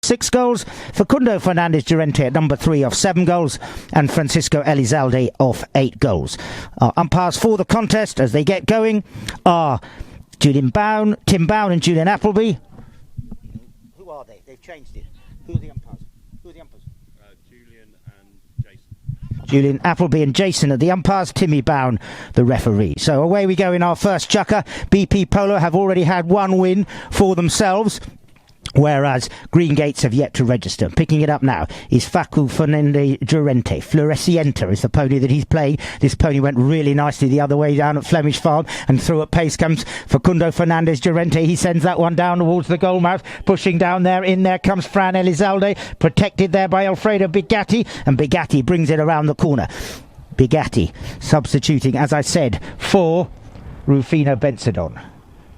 6 goals, Facundo Fernandez Llorente at number 3 off 7 goals, and Francisco Elizalde off 8 goals. Our umpires for the contest as they get going are Tim Bown and Julian Appleby. Who are they? They've changed it. Who are the umpires? Julian and Jason. Julian Appleby and Jason are the umpires, Timmy Bown the referee. So away we go in our first chukker. BP Polo have already had 1 win for themselves, whereas Green Gates have yet to register. Picking it up now is Facu Fernandez Llorente. Florecienta is the pony that he's playing. This pony went really nicely the other way down at Flemish Farm, and through at pace comes Facundo Fernandez Llorente. He sends that one down towards the goal mouth, pushing down there. In there comes Fran Elizalde, protected there by Alfredo Bigatti, and Bigatti brings it around the corner. Bigatti substituting, as I said, for Rufino Benzadon.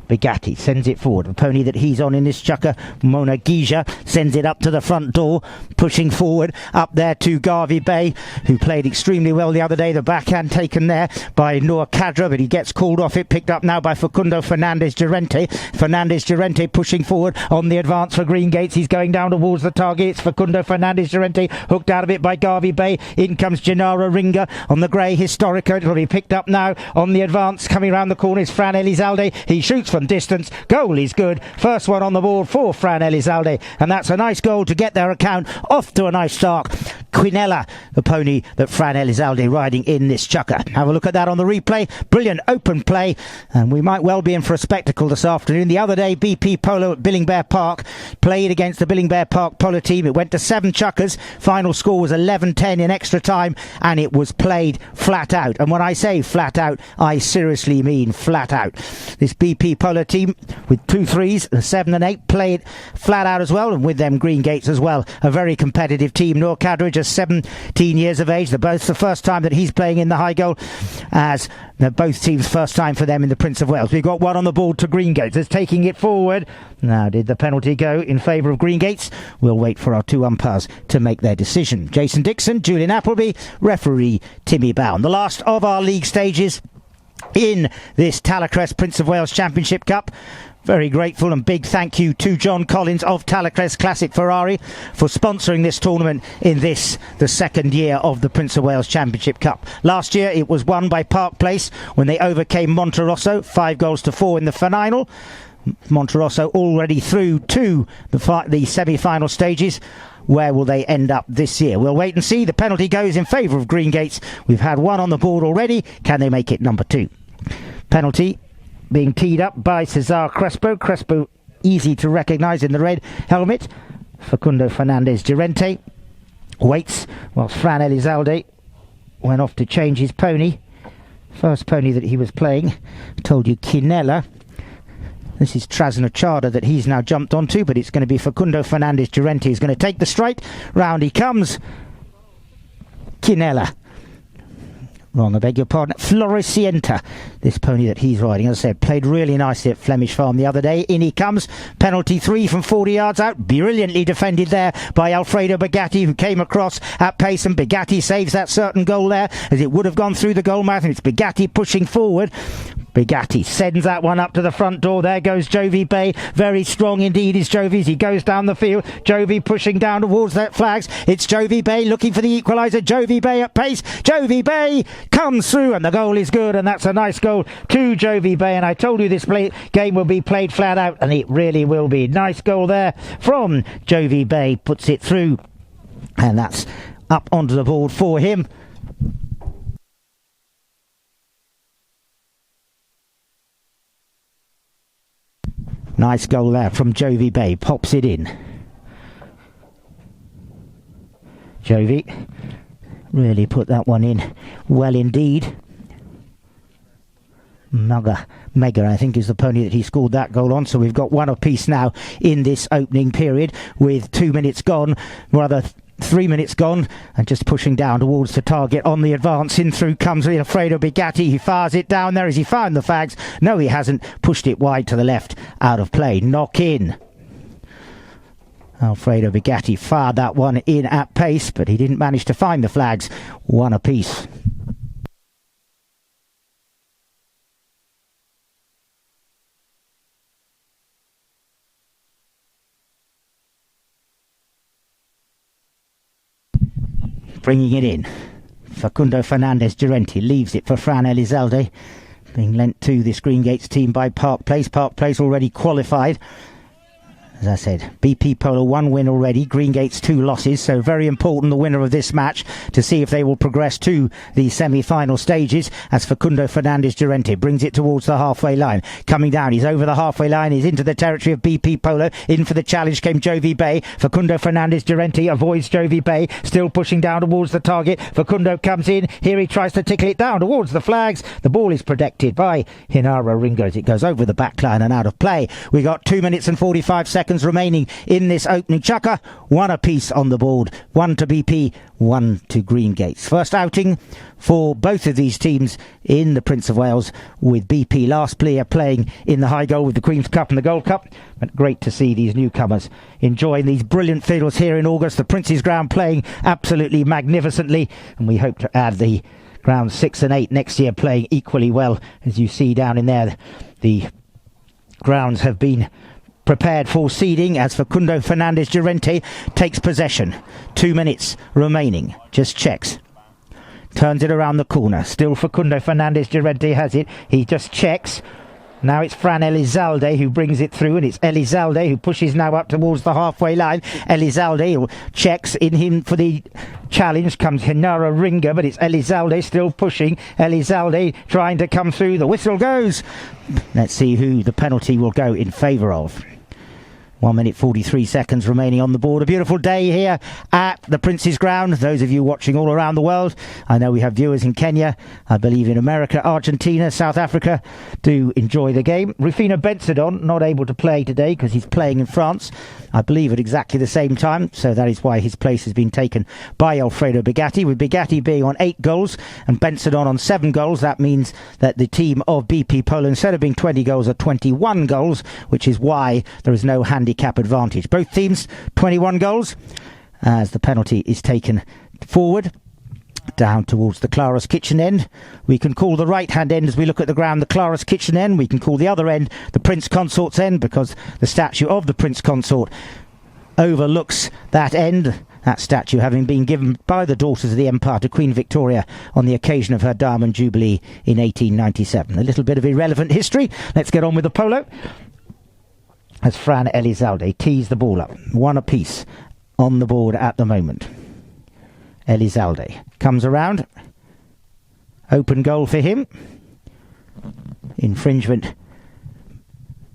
Bigatti sends it forward. The pony that he's on in this chukker, Mona Gija, sends it up to the front door, pushing forward up there to Garvey Bay, who played extremely well the other day. The backhand taken there by Noor Kadra, but he gets called off it. Picked up now by Facundo Fernandez Llorente. Fernandez Llorente pushing forward on the advance for Green Gates. He's going down towards the target. It's Facundo Fernandez Llorente, hooked out of it by Garvey Bay. In comes Gennaro Ringa on the grey Historico. It'll be picked up now on the advance. Coming around the corner is Fran Elizalde. He shoots from distance. Goal is good. First one on the board for Fran Elizalde, and that's a nice goal to get their account off to a nice start. Quinella, the pony that Fran Elizalde riding in this chukker. Have a look at that on the replay. Brilliant open play, and we might well be in for a spectacle this afternoon. The other day, BP Polo at Billingbear Park played against the Billingbear Park Polo team. It went to 7 chukkers. Final score was 11-10 in extra time, and it was played flat out. And when I say flat out, I seriously mean flat out. This BP Polo team with 2 3s, 7 and 8, played flat out as well, and with them Green Gates as well. A very competitive team. Noor Kadri, just 17 years of age. They're both the first time that he's playing in the high goal, as they're both teams first time for them in the Prince of Wales. We've got one on the board to Green Gates. It's taking it forward. Now, did the penalty go in favour of Green Gates? We'll wait for our 2 umpires to make their decision. Jason Dixon, Julian Appleby, referee Timmy Bown. The last of our league stages in this Talacrest Prince of Wales Championship Cup. Very grateful and big thank you to John Collins of Talacrest Classic Ferrari for sponsoring this tournament in this, the second year of the Prince of Wales Championship Cup. Last year it was won by Park Place when they overcame Monterosso, 5-4 in the final. Monterosso already through to the semi-final stages. Where will they end up this year? We'll wait and see. The penalty goes in favour of Green Gates. We've had 1 on the board already. Can they make it number 2? Penalty being teed up by Cesar Crespo. Crespo easy to recognise in the red helmet. Facundo Fernandez Llorente waits whilst Fran Elizalde went off to change his pony. First pony that he was playing. Told you Quinella. This is Trasnochada that he's now jumped onto, but it's going to be Facundo Fernandez Llorente who's going to take the strike. Round he comes. Quinella. Wrong, I beg your pardon. Florecienta, this pony that he's riding, as I said, played really nicely at Flemish Farm the other day. In he comes. Penalty 3 from 40 yards out. Brilliantly defended there by Alfredo Bigatti, who came across at pace, and Bigatti saves that certain goal there, as it would have gone through the goal mouth, and it's Bigatti pushing forward. Bigatti sends that one up to the front door. There goes Jovi Bay. Very strong indeed is Jovi as he goes down the field. Jovi pushing down towards that flags. It's Jovi Bay looking for the equaliser. Jovi Bay at pace. Jovi Bay comes through, and the goal is good, and that's a nice goal to Jovi Bay. And I told you this game will be played flat out, and it really will be. Nice goal there from Jovi Bay. Puts it through, and that's up onto the board for him. Nice goal there from Jovi Bay. Pops it in. Jovi really put that one in well indeed. Mega, I think, is the pony that he scored that goal on. So we've got 1 apiece now in this opening period with 2 minutes gone. Rather, 3 minutes gone, and just pushing down towards the target on the advance. In through comes Alfredo Bigatti. He fires it down there. Has he found the fags? No, he hasn't. Pushed it wide to the left, out of play. Knock in. Alfredo Bigatti fired that one in at pace, but he didn't manage to find the flags. 1 apiece. bringing it in. Facundo Fernandez Llorente leaves it for Fran Elizalde, being lent to this Greengates team by Park Place. Park Place already qualified. As I said, BP Polo 1 win already, Greengates 2 losses, so very important, the winner of this match, to see if they will progress to the semi-final stages, as Facundo Fernandez Llorente brings it towards the halfway line. Coming down, he's over the halfway line, he's into the territory of BP Polo. In for the challenge came Jovi Bay. Facundo Fernandez Llorente avoids Jovi Bay, still pushing down towards the target. Facundo comes in, here he tries to tickle it down towards the flags. The ball is protected by Hinara Ringo as it goes over the back line and out of play. We got 2 minutes and 45 seconds remaining in this opening chukker. One apiece on the board. One to BP, one to Greengates. First outing for both of these teams in the Prince of Wales, with BP last player playing in the high goal with the Queen's Cup and the Gold Cup. But great to see these newcomers enjoying these brilliant fields here in August. The Prince's Ground playing absolutely magnificently, and we hope to add the grounds 6 and 8 next year playing equally well. As you see down in there, the grounds have been prepared for seeding as Facundo Fernandez Llorente takes possession. 2 minutes remaining. Just checks. Turns it around the corner. Still Facundo Fernandez Llorente has it. He just checks. Now it's Fran Elizalde who brings it through, and it's Elizalde who pushes now up towards the halfway line. Elizalde checks in him for the challenge. Comes Hinara Ringa, but it's Elizalde still pushing. Elizalde trying to come through. The whistle goes. Let's see who the penalty will go in favour of. 1 minute 43 seconds remaining on the board. A beautiful day here at the Prince's Ground. Those of you watching all around the world, I know we have viewers in Kenya, I believe in America, Argentina, South Africa, do enjoy the game. Rufino Benzadon not able to play today because he's playing in France, I believe at exactly the same time, so that is why his place has been taken by Alfredo Bigatti, with Bigatti being on 8 goals and Benzadon on 7 goals. That means that the team of BP Polo, instead of being 20 goals, are 21 goals, which is why there is no handicap advantage. Both teams 21 goals, as the penalty is taken forward down towards the Clara's kitchen end. We can call the right hand end as we look at the ground the Clara's kitchen end. We can call the other end the Prince Consort's end, because the statue of the Prince Consort overlooks that end, that statue having been given by the Daughters of the Empire to Queen Victoria on the occasion of her Diamond Jubilee in 1897. A little bit of irrelevant history. Let's get on with the polo, as Fran Elizalde tees the ball up. One apiece on the board at the moment. Elizalde comes around. Open goal for him. Infringement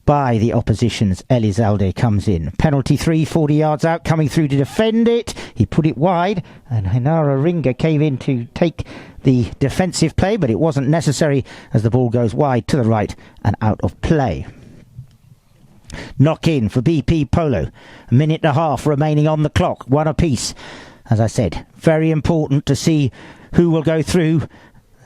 by the opposition's Elizalde comes in. Penalty 3, 40 yards out, coming through to defend it. He put it wide, and Hinara Ringa came in to take the defensive play, but it wasn't necessary as the ball goes wide to the right and out of play. Knock in for BP Polo. A minute and a half remaining on the clock. One apiece. As I said, very important to see who will go through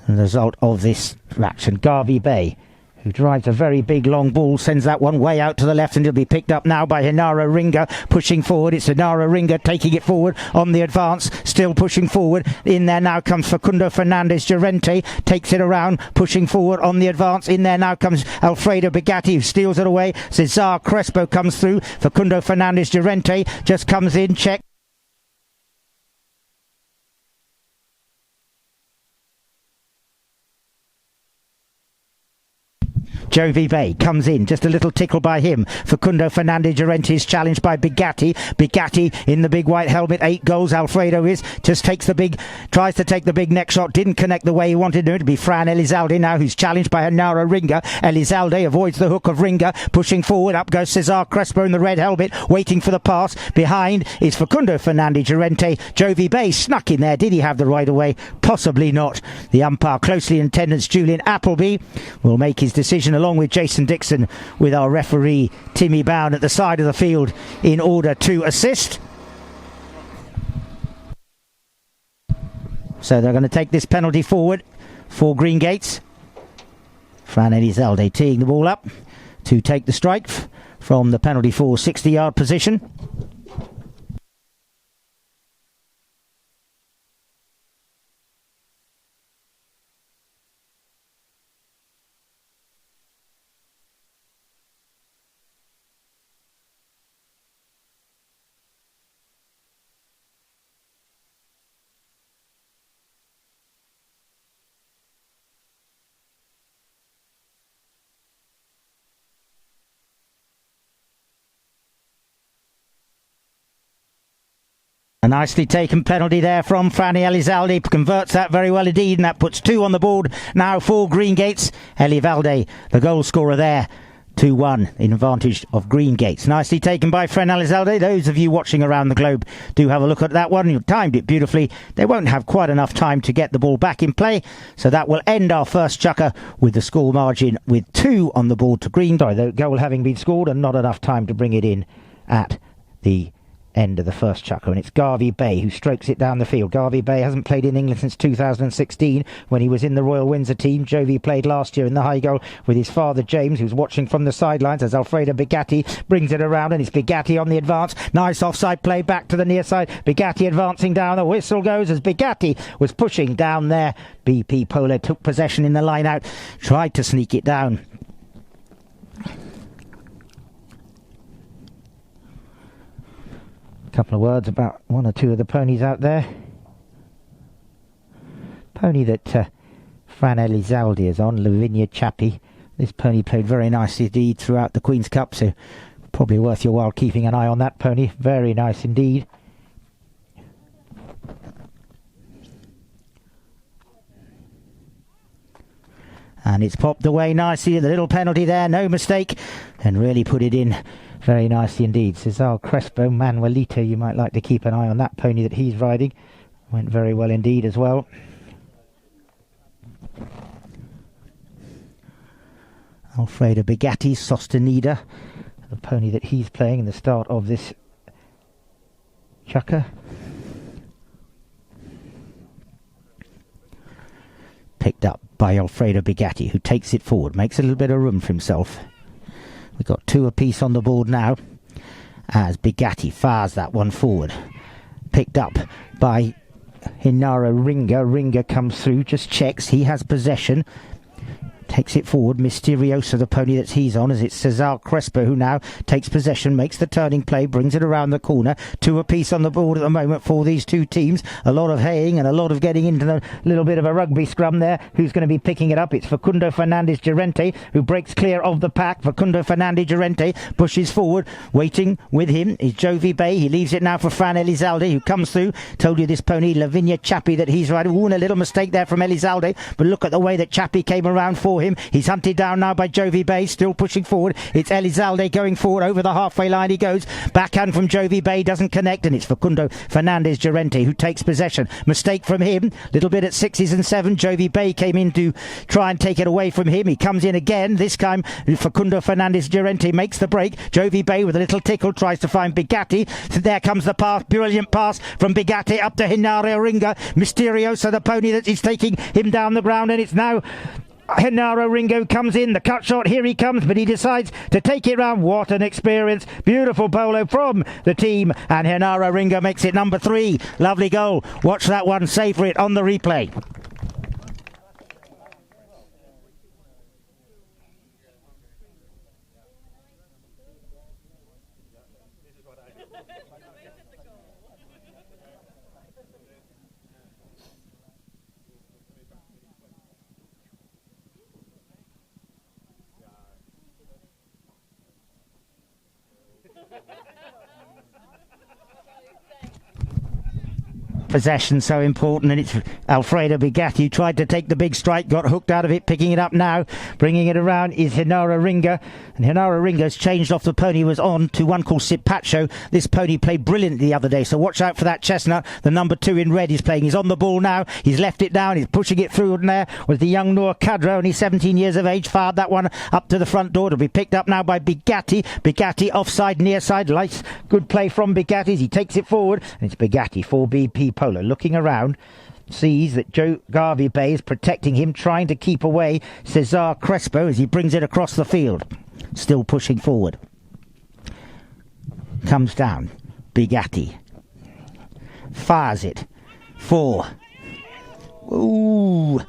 the result of this action. Garvey Bay, who drives a very big long ball, sends that one way out to the left, and it'll be picked up now by Hinara Ringa, pushing forward. It's Hinara Ringa taking it forward on the advance, still pushing forward. In there now comes Facundo Fernandez Llorente, takes it around, pushing forward on the advance. In there now comes Alfredo Bigatti, who steals it away. Cesar Crespo comes through. Facundo Fernandez Llorente just comes in, check. Jovi Bay comes in, just a little tickle by him. Facundo Fernandez Llorente is challenged by Bigatti. Bigatti in the big white helmet, 8 goals. Alfredo is, just takes the big, tries to take the big neck shot, didn't connect the way he wanted to. It'll be Fran Elizalde now, who's challenged by Hinara Ringa. Elizalde avoids the hook of Ringa, pushing forward. Up goes Cesar Crespo in the red helmet, waiting for the pass. Behind is Facundo Fernandez Llorente. Jovi Bay snuck in there. Did he have the right of way? Possibly not. The umpire closely in attendance, Julian Appleby, will make his decision along with Jason Dixon, with our referee Timmy Bound at the side of the field in order to assist. So they're going to take this penalty forward for Greengates. Fran Elizalde teeing the ball up to take the strike from the penalty for 60-yard position. A nicely taken penalty there from Fanny Elizalde. Converts that very well indeed, and that puts 2 on the board now for Greengates. Elizalde, the goal scorer there. 2-1 in advantage of Greengates. Nicely taken by Fren Elizalde. Those of you watching around the globe do have a look at that one. You timed it beautifully. They won't have quite enough time to get the ball back in play, so that will end our first chukker with the score margin with 2 on the board to Green. The goal having been scored and not enough time to bring it in at the end of the first chukker, and it's Garvey Bay who strokes it down the field. Garvey Bay hasn't played in England since 2016 when he was in the Royal Windsor team. Jovi played last year in the high goal with his father James, who's watching from the sidelines as Alfredo Bigatti brings it around, and it's Bigatti on the advance. Nice offside play back to the near side. Bigatti advancing down. The whistle goes as Bigatti was pushing down there. BP Polo took possession in the line out, tried to sneak it down. Couple of words about 1 or 2 of the ponies out there. Pony that Fran Elizalde is on, Lavinia Chappie. This pony played very nicely indeed throughout the Queen's Cup, so probably worth your while keeping an eye on that pony. Very nice indeed. And it's popped away nicely. The little penalty there, no mistake, and really put it in very nicely indeed. Cesar Crespo, Manuelito, you might like to keep an eye on that pony that he's riding. Went very well indeed as well. Alfredo Bigatti, Sostenida, the pony that he's playing in the start of this chukker. Picked up by Alfredo Bigatti, who takes it forward, makes a little bit of room for himself. We've got 2 apiece on the board now as Bigatti fires that one forward. Picked up by Hinara Ringa. Ringa comes through, just checks. He has possession. Takes it forward. Mysterioso, the pony that he's on, as it's Cesar Crespo who now takes possession, makes the turning play, brings it around the corner. 2 apiece on the board at the moment for these 2 teams. A lot of haying and a lot of getting into a little bit of a rugby scrum there. Who's going to be picking it up? It's Facundo Fernandez Llorente who breaks clear of the pack. Facundo Fernandez Llorente pushes forward. Waiting with him is Jovi Bay. He leaves it now for Fran Elizalde who comes through. Told you this pony, Lavinia Chappie, that he's riding. Ooh, and a little mistake there from Elizalde, but look at the way that Chappie came around for him. He's hunted down now by Jovi Bay, still pushing forward. It's Elizalde going forward over the halfway line. He goes backhand from Jovi Bay, doesn't connect, and it's Facundo Fernandez Llorente who takes possession. Mistake from him, little bit at 6s and 7s. Jovi Bay came in to try and take it away from him. He comes in again. This time Facundo Fernandez Llorente makes the break. Jovi Bay with a little tickle tries to find Bigatti. So there comes the pass, brilliant pass from Bigatti up to Hinara Ringa. Mysterioso, the pony that is taking him down the ground, and it's now Henaro Ringo comes in, the cut shot, here he comes, but he decides to take it round. What an experience. Beautiful polo from the team, and Henaro Ringo makes it number 3. Lovely goal. Watch that one, save for it on the replay. Possession so important, and it's Alfredo Bigatti who tried to take the big strike, got hooked out of it. Picking it up now, bringing it around is Hinara Ringa, and Hinara Ringa's changed off the pony he was on to one called Sipacho. This pony played brilliantly the other day, so watch out for that chestnut. The number 2 in red is playing. He's on the ball now, he's left it down, he's pushing it through, and there was the young Noor Kadra, only 17 years of age, fired that one up to the front door to be picked up now by Bigatti. Bigatti offside, near side, nice good play from Bigatti as he takes it forward, and it's Bigatti for BP Polo. Looking around, sees that Joe Garvey Bay is protecting him, trying to keep away Cesar Crespo as he brings it across the field. Still pushing forward. Comes down. Bigatti. Fires it. 4. Ooh.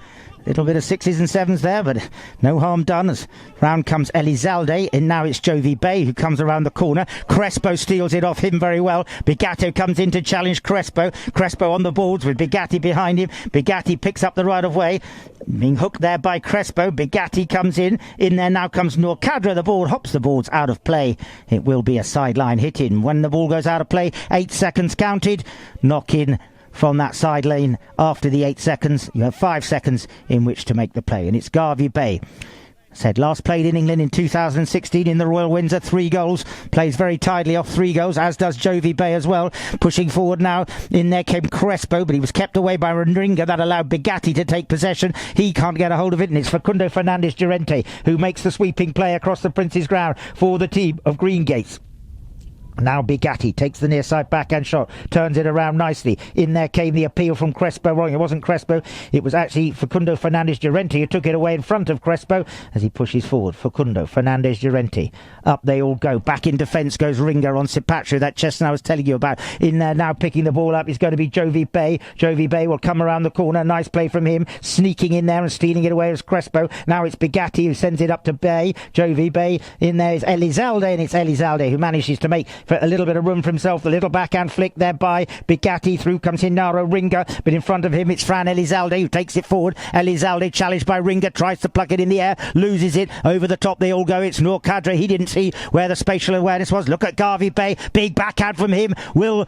Little bit of sixes and sevens there, but no harm done. As round comes Elizalde, and now it's Jovi Bay who comes around the corner. Crespo steals it off him very well. Bigatto comes in to challenge Crespo. Crespo on the boards with Bigatti behind him. Bigatti picks up the right of way, being hooked there by Crespo. Bigatti comes in there now comes Norcadra. The ball hops the boards out of play. It will be a sideline hit in. When the ball goes out of play, 8 seconds counted. Knock in from that side lane after the 8 seconds. You have 5 seconds in which to make the play, and it's Garvey Bay. Said last played in England in 2016 in the Royal Windsor, 3 goals. Plays very tidily off 3 goals, as does Jovi Bay as well. Pushing forward now, in there came Crespo, but he was kept away by Rendringa. That allowed Bigatti to take possession. He can't get a hold of it, and it's Facundo Fernandez Llorente who makes the sweeping play across the Prince's ground for the team of Greengates. Now Bigatti takes the near side backhand shot, turns it around nicely. In there came the appeal from Crespo. Wrong, it wasn't Crespo, it was actually Facundo Fernandez Llorente who took it away in front of Crespo as he pushes forward. Facundo Fernandez Llorente. Up they all go. Back in defence goes Ringa on Sipatru, that chestnut I was telling you about. In there now picking the ball up is going to be Jovi Bay. Jovi Bay will come around the corner. Nice play from him. Sneaking in there and stealing it away as Crespo. Now it's Bigatti who sends it up to Bay. Jovi Bay. In there is Elizalde, and it's Elizalde who manages to make for a little bit of room for himself. The little backhand flick there by Bigatti. Through comes Hinaro Ringa, but in front of him it's Fran Elizalde who takes it forward. Elizalde challenged by Ringa, tries to pluck it in the air, loses it. Over the top they all go. It's Norcadra. He didn't see where the spatial awareness was. Look at Garvey Bay. Big backhand from him. Will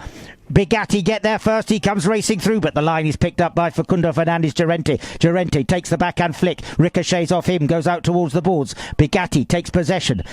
Bigatti get there first? He comes racing through, but the line is picked up by Facundo Fernandez Llorente. Llorente takes the backhand flick, ricochets off him, goes out towards the boards. Bigatti takes possession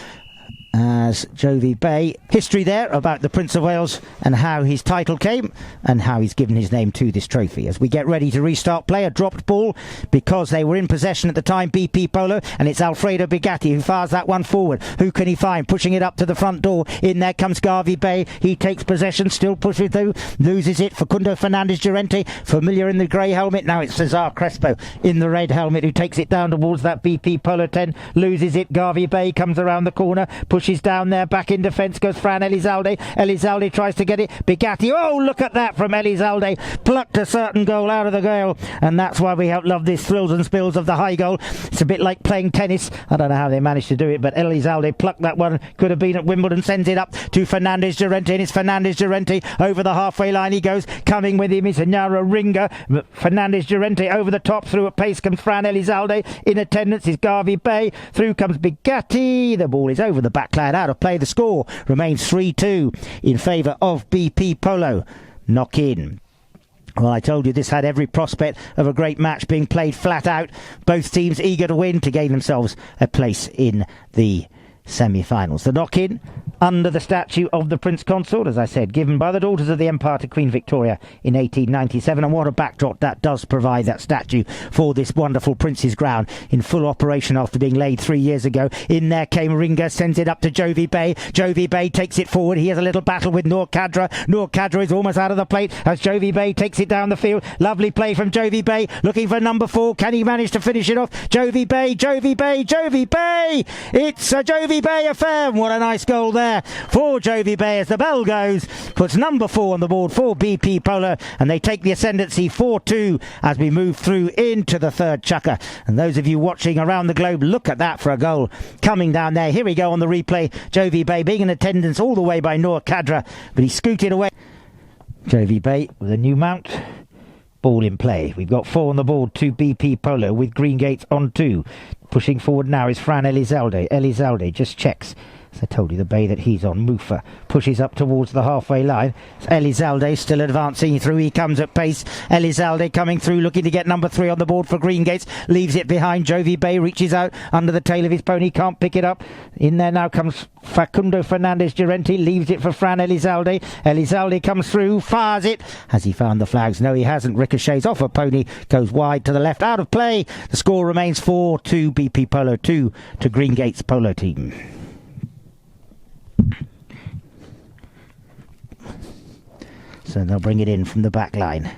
as Jovi Bay. History there about the Prince of Wales and how his title came and how he's given his name to this trophy. As we get ready to restart play, a dropped ball because they were in possession at the time, BP Polo, and it's Alfredo Bigatti who fires that one forward. Who can he find? Pushing it up to the front door. In there comes Garvey Bay. He takes possession, still pushes through, loses it. Facundo Fernandez Llorente, familiar in the grey helmet. Now it's Cesar Crespo in the red helmet who takes it down towards that BP Polo 10, loses it. Garvey Bay comes around the corner, pushes down there, back in defence goes Fran Elizalde. Elizalde tries to get it. Bigatti, oh look at that from Elizalde, plucked a certain goal out of the gale, and that's why we love this thrills and spills of the high goal. It's a bit like playing tennis. I don't know how they managed to do it, but Elizalde plucked that one. Could have been at Wimbledon. Sends it up to Fernandez Llorente, and it's Fernandez Llorente over the halfway line he goes. Coming with him is Iñárritu Ringa. Fernandez Llorente over the top. Through at pace comes Fran Elizalde. In attendance is Garvey Bay. Through comes Bigatti. The ball is over the back line, out of play. The score remains 3-2 in favour of BP Polo. Knock in. Well, I told you this had every prospect of a great match being played flat out. Both teams eager to win to gain themselves a place in the semi-finals. The knock-in under the statue of the Prince Consort, as I said, given by the Daughters of the Empire to Queen Victoria in 1897, and what a backdrop that does provide, that statue, for this wonderful Prince's ground in full operation after being laid 3 years ago. In there came Ringa, sends it up to Jovi Bay. Jovi Bay takes it forward. He has a little battle with Norcadra. Norcadra is almost out of the plate as Jovi Bay takes it down the field. Lovely play from Jovi Bay, looking for number 4. Can he manage to finish it off? Jovi Bay, Jovi Bay, Jovi Bay! It's a Jovi Bay affair. What a nice goal there for Jovi Bay as the bell goes. Puts number 4 on the board for BP Polo, and they take the ascendancy 4-2 as we move through into the third chukker. And those of you watching around the globe, look at that for a goal coming down there. Here we go on the replay. Jovi Bay being in attendance all the way by Norcadra, but he scooted away. Jovi Bay with a new mount. Ball in play. We've got 4 on the board to BP Polo with Greengates on 2. Pushing forward now is Fran Elizalde. Elizalde just checks. As I told you, the bay that he's on, Mufa, pushes up towards the halfway line. It's Elizalde still advancing through. He comes at pace. Elizalde coming through, looking to get number 3 on the board for Greengates. Leaves it behind. Jovi Bay reaches out under the tail of his pony. Can't pick it up. In there now comes Facundo Fernandez Llorente. Leaves it for Fran Elizalde. Elizalde comes through, fires it. Has he found the flags? No, he hasn't. Ricochets off a pony. Goes wide to the left. Out of play. The score remains 4-2 BP Polo, 2 to Greengates Polo team. So they'll bring it in from the back line.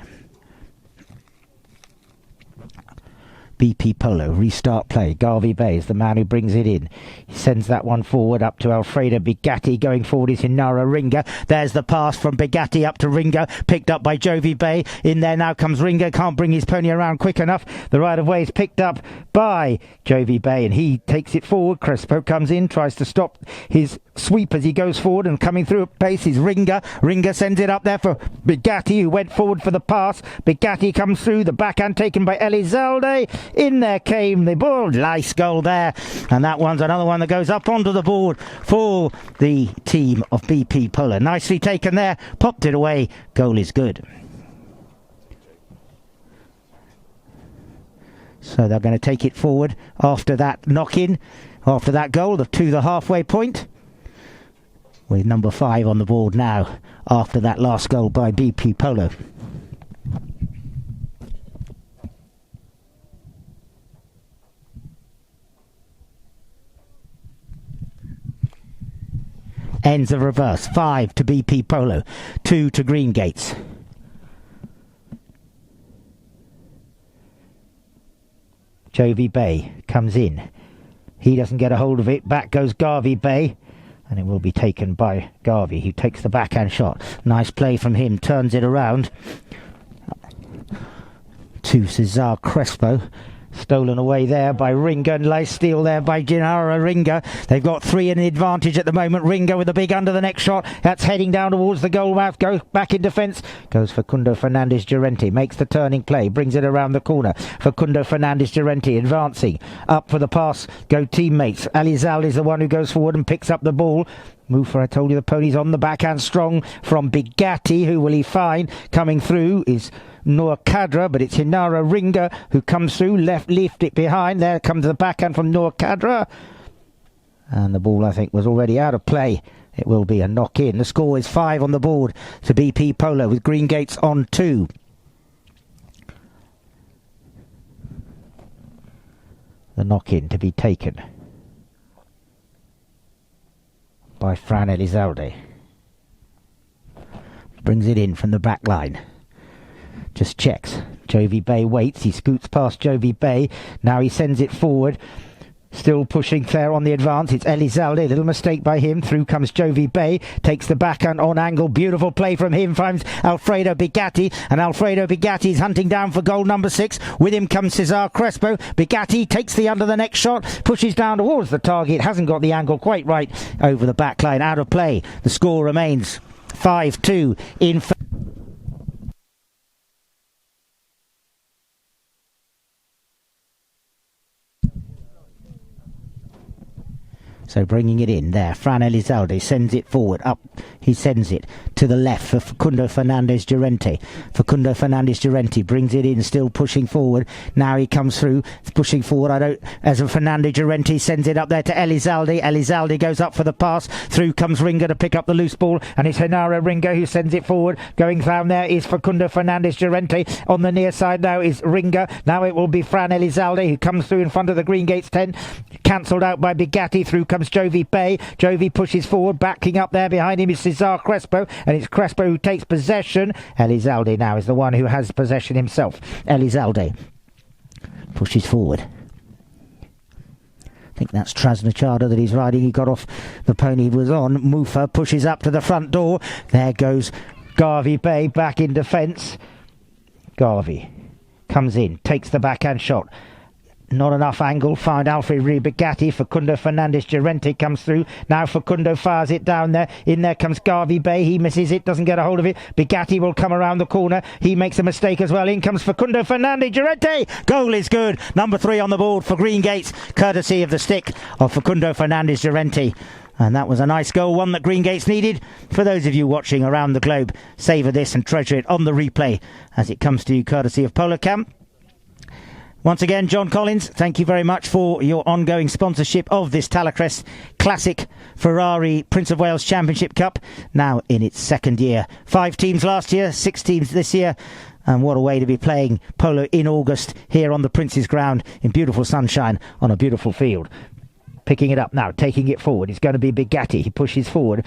BP Polo. Restart play. Garvey Bay is the man who brings it in. He sends that one forward up to Alfredo Bigatti. Going forward is Hinara Ringa. There's the pass from Bigatti up to Ringa. Picked up by Jovi Bay. In there now comes Ringa. Can't bring his pony around quick enough. The right of way is picked up by Jovi Bay and he takes it forward. Crespo comes in, tries to stop his sweep as he goes forward, and coming through at pace is Ringa. Ringa sends it up there for Bigatti, who went forward for the pass. Bigatti comes through. The backhand taken by Elizalde. In there came the ball. Nice goal there. And that one's another one that goes up onto the board for the team of BP Polo. Nicely taken there. Popped it away. Goal is good. So they're going to take it forward after that knock-in, after that goal to the halfway point. With number 5 on the board now after that last goal by BP Polo. Ends of reverse. 5 to BP Polo, 2 to Green Gates. Jovi Bay comes in. He doesn't get a hold of it. Back goes Garvey Bay. And it will be taken by Garvey, who takes the backhand shot. Nice play from him. Turns it around to Cesar Crespo. Stolen away there by Ringa, and nice steal there by Gennaro Ringa. They've got 3 in the advantage at the moment. Ringa with a big under the neck shot. That's heading down towards the goal mouth. Goes back in defence. Goes Facundo Fernandez Llorente. Makes the turning play. Brings it around the corner. Facundo Fernandez Llorente advancing. Up for the pass. Go teammates. Alizal is the one who goes forward and picks up the ball. Mufa, I told you the pony's on the backhand strong from Bigatti. Who will he find? Coming through is Noor Kadra, but it's Hinara Ringa who comes through. Lift it behind. There comes the backhand from Noor Kadra. And the ball, I think, was already out of play. It will be a knock-in. The score is 5 on the board to BP Polo with Green Gates on 2. The knock-in to be taken by Fran Elizalde. Brings it in from the back line. Just checks. Jovi Bay waits. He scoots past Jovi Bay. Now he sends it forward. Still pushing there on the advance. It's Elizalde. Little mistake by him. Through comes Jovi Bay. Takes the backhand on angle. Beautiful play from him. Finds Alfredo Bigatti. And Alfredo Bigatti is hunting down for goal number 6. With him comes Cesar Crespo. Bigatti takes the under the neck shot. Pushes down towards the target. Hasn't got the angle quite right over the back line. Out of play. The score remains 5-2 in favor. So bringing it in there, Fran Elizalde sends it forward, up, he sends it to the left for Facundo Fernandez Llorente. Facundo Fernandez Llorente brings it in, still pushing forward. Now he comes through, pushing forward, as Fernandez Llorente sends it up there to Elizalde. Elizalde goes up for the pass, through comes Ringa to pick up the loose ball, and it's Henara Ringa who sends it forward. Going down there is Facundo Fernandez Llorente. On the near side now is Ringa. Now it will be Fran Elizalde who comes through in front of the Green Gates 10. Cancelled out by Bigatti. Through comes Jovi Bay. Jovi pushes forward, backing up there behind him is Cesar Crespo, and it's Crespo who takes possession. Elizalde now is the one who has possession himself. Elizalde pushes forward. I think that's Trasnochada that he's riding. He got off the pony he was on. Mufa pushes up to the front door. There goes Garvey Bay back in defence. Garvey comes in, takes the backhand shot. Not enough angle. Found Alfred Bigatti. Facundo Fernandez Llorente comes through. Now Facundo fires it down there. In there comes Garvey Bay. He misses it. Doesn't get a hold of it. Bigatti will come around the corner. He makes a mistake as well. In comes Facundo Fernandez Llorente. Goal is good. Number 3 on the board for Green Gates, courtesy of the stick of Facundo Fernandez Llorente. And that was a nice goal, one that Green Gates needed. For those of you watching around the globe, savour this and treasure it on the replay as it comes to you courtesy of Polo Camp. Once again, John Collins, thank you very much for your ongoing sponsorship of this Talacrest Classic Ferrari Prince of Wales Championship Cup, now in its 2nd year. 5 teams last year, 6 teams this year, and what a way to be playing polo in August here on the Prince's ground in beautiful sunshine on a beautiful field. Picking it up now, taking it forward, it's going to be Bigatti. He pushes forward.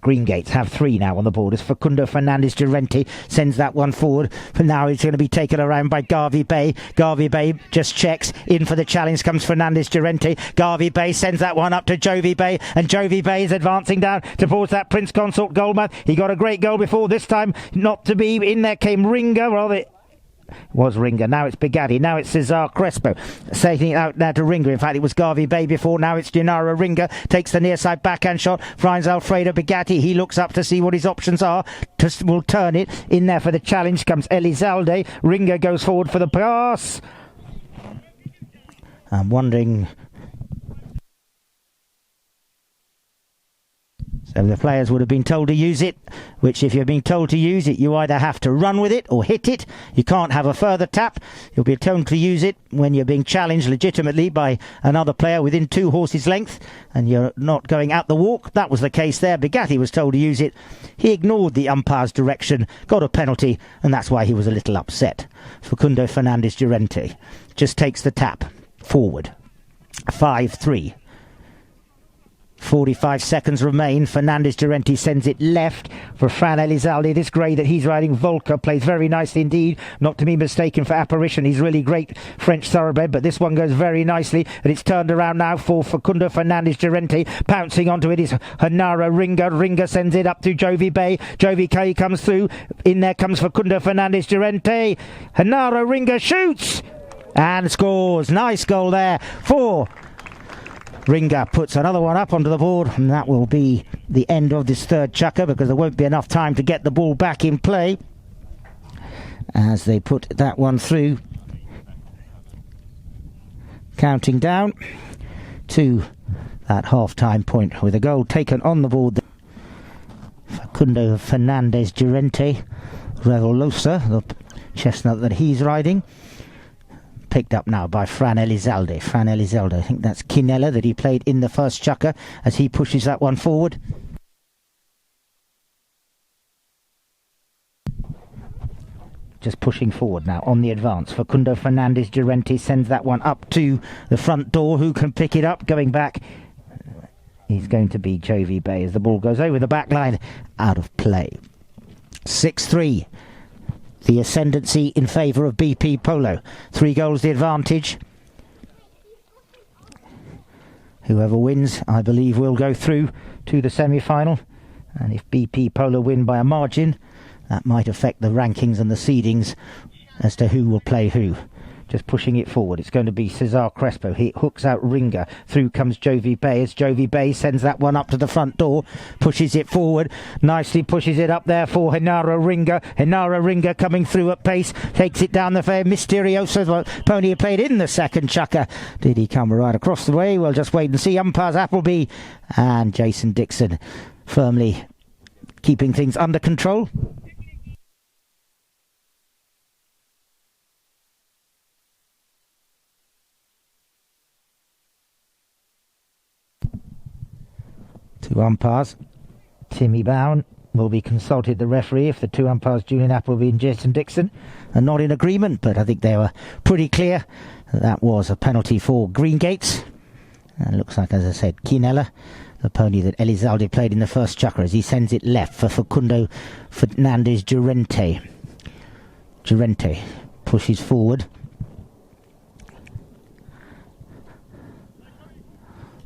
Green Gates have 3 now on the board as Facundo Fernandez Durante sends that one forward. For now, it's going to be taken around by Garvey Bay. Garvey Bay just checks. In for the challenge comes Fernandez Durante. Garvey Bay sends that one up to Jovi Bay, and Jovi Bay is advancing down towards that Prince Consort goalmouth. He got a great goal before. This time, not to be. In there came Ringer. Well, it was Ringer. Now it's Bigatti. Now it's Cesar Crespo. Taking it out now to Ringer. In fact, it was Garvey Bay before. Now it's Gennaro Ringer. Takes the near side backhand shot. Finds Alfredo Bigatti. He looks up to see what his options are. Will turn it. In there for the challenge comes Elizalde. Ringer goes forward for the pass. I'm wondering. So the players would have been told to use it, which if you're being told to use it, you either have to run with it or hit it. You can't have a further tap. You'll be told to use it when you're being challenged legitimately by another player within 2 horses' length and you're not going out the walk. That was the case there. Bigatti was told to use it. He ignored the umpire's direction, got a penalty, and that's why he was a little upset. Facundo Fernandez Durante just takes the tap forward. 5-3. 45 seconds remain. Fernandez Durante sends it left for Fran Elizalde. This grey that he's riding, Volca, plays very nicely indeed. Not to be mistaken for Apparition. He's really great French thoroughbred, but this one goes very nicely, and it's turned around now for Facundo Fernandez Durante. Pouncing onto it is Gennaro Ringer. Ringer sends it up to Jovi Bay. Jovi K comes through. In there comes Facundo Fernandez Durante. Gennaro Ringer shoots and scores. Nice goal there for Ringer. Puts another one up onto the board, and that will be the end of this third chukker because there won't be enough time to get the ball back in play as they put that one through. Counting down to that half-time point with a goal taken on the board. Facundo Fernandez Durante, Revolusa, the chestnut that he's riding. Picked up now by Fran Elizalde. Fran Elizalde, I think that's Quinella that he played in the first chukker as he pushes that one forward. Just pushing forward now on the advance. Facundo Fernandez Durante sends that one up to the front door. Who can pick it up? Going back, he's going to be Jovi Bay as the ball goes over the back line. Out of play. 6-3. The ascendancy in favour of BP Polo. 3 goals the advantage. Whoever wins, I believe, will go through to the semi-final. And if BP Polo win by a margin, that might affect the rankings and the seedings as to who will play who. Just pushing it forward. It's going to be Cesar Crespo. He hooks out Ringer. Through comes Jovi Bay as Jovi Bay sends that one up to the front door. Pushes it forward. Nicely pushes it up there for Gennaro Ringer. Gennaro Ringer coming through at pace. Takes it down the fair. Mysterioso, pony he played in the second chukker. Did he come right across the way? We'll just wait and see. Umpires Appleby and Jason Dixon firmly keeping things under control. Two umpires. Timmy Bowen will be consulted, the referee, if the two umpires, Julian Appleby and Jason Dixon, are not in agreement, but I think they were pretty clear that was a penalty for Green Gates. And it looks like, as I said, Quinella, the pony that Elizalde played in the first chukker, as he sends it left for Facundo Fernandez Durante. Durante pushes forward.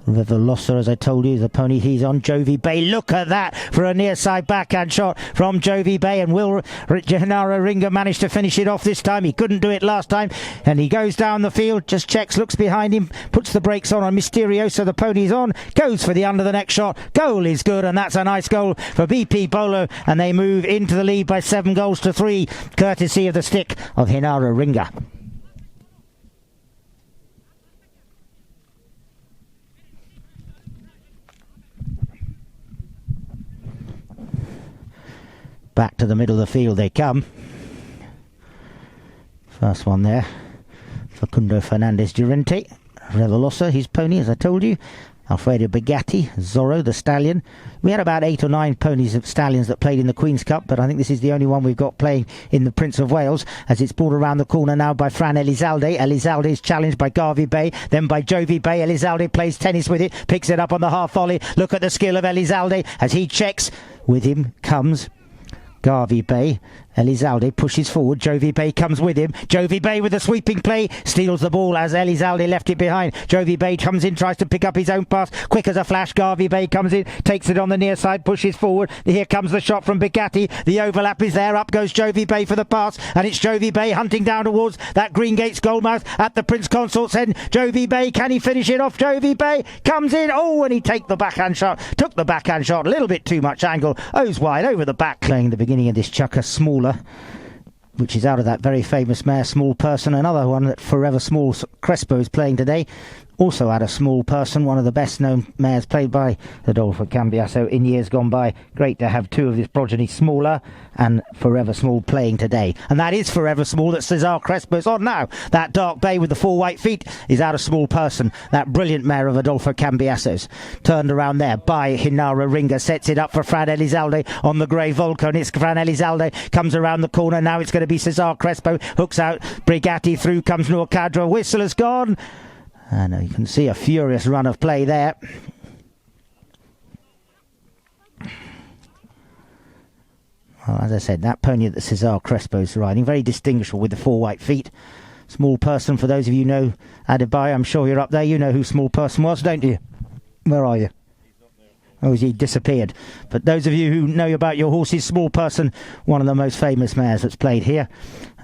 Revelosa, as I told you, the pony he's on. Jovi Bay, look at that for a near side backhand shot from Jovi Bay, and will Gennaro Ringer manage to finish it off this time? He couldn't do it last time, and he goes down the field, just checks, looks behind him, puts the brakes on Mysterioso. The pony's on, goes for the under the neck shot. Goal is good, and that's a nice goal for BP Polo, and they move into the lead by 7 goals to 3, courtesy of the stick of Gennaro Ringer. Back to the middle of the field they come. First one there, Facundo Fernandez Durante. Revelosa, his pony, as I told you. Alfredo Bugatti, Zorro, the stallion. We had about 8 or 9 ponies of stallions that played in the Queen's Cup, but I think this is the only one we've got playing in the Prince of Wales, as it's brought around the corner now by Fran Elizalde. Elizalde is challenged by Garvey Bay, then by Jovi Bay. Elizalde plays tennis with it, picks it up on the half volley. Look at the skill of Elizalde as he checks. With him comes Garvey Bay. Elizalde pushes forward. Jovi Bay comes with him. Jovi Bay with a sweeping play steals the ball as Elizalde left it behind. Jovi Bay comes in, tries to pick up his own pass. Quick as a flash, Garvey Bay comes in, takes it on the near side, pushes forward. Here comes the shot from Bugatti. The overlap is there. Up goes Jovi Bay for the pass, and it's Jovi Bay hunting down towards that Green Gates goalmouth at the Prince Consort's end. Jovi Bay, can he finish it off? Jovi Bay comes in. Oh, and he took the backhand shot. A little bit too much angle. O's wide over the back. Playing the beginning of this chukker, Smaller, which is out of that very famous mare, Small Person. Another one that Forever Small Crespo is playing today. Also had a Small Person, one of the best known mares played by Adolfo Cambiasso in years gone by. Great to have 2 of his progeny, Smaller and Forever Small, playing today. And that is Forever Small that Cesar Crespo's on now. That Dark Bay with the 4 white feet is out of Small Person. That brilliant mare of Adolfo Cambiasso's. Turned around there by Hinara Ringa, sets it up for Fran Elizalde on the grey Volcon. It's Fran Elizalde, comes around the corner. Now it's going to be Cesar Crespo, hooks out Brigatti, through comes Noor Cadra. Whistle has gone. And you can see a furious run of play there. Well, as I said, that pony that Cesar Crespo's riding, very distinguishable with the 4 white feet. Small Person, for those of you who know Adebayo, I'm sure you're up there. You know who Small Person was, don't you? Where are you? Oh, he disappeared. But those of you who know about your horses, Small Person, one of the most famous mares that's played here.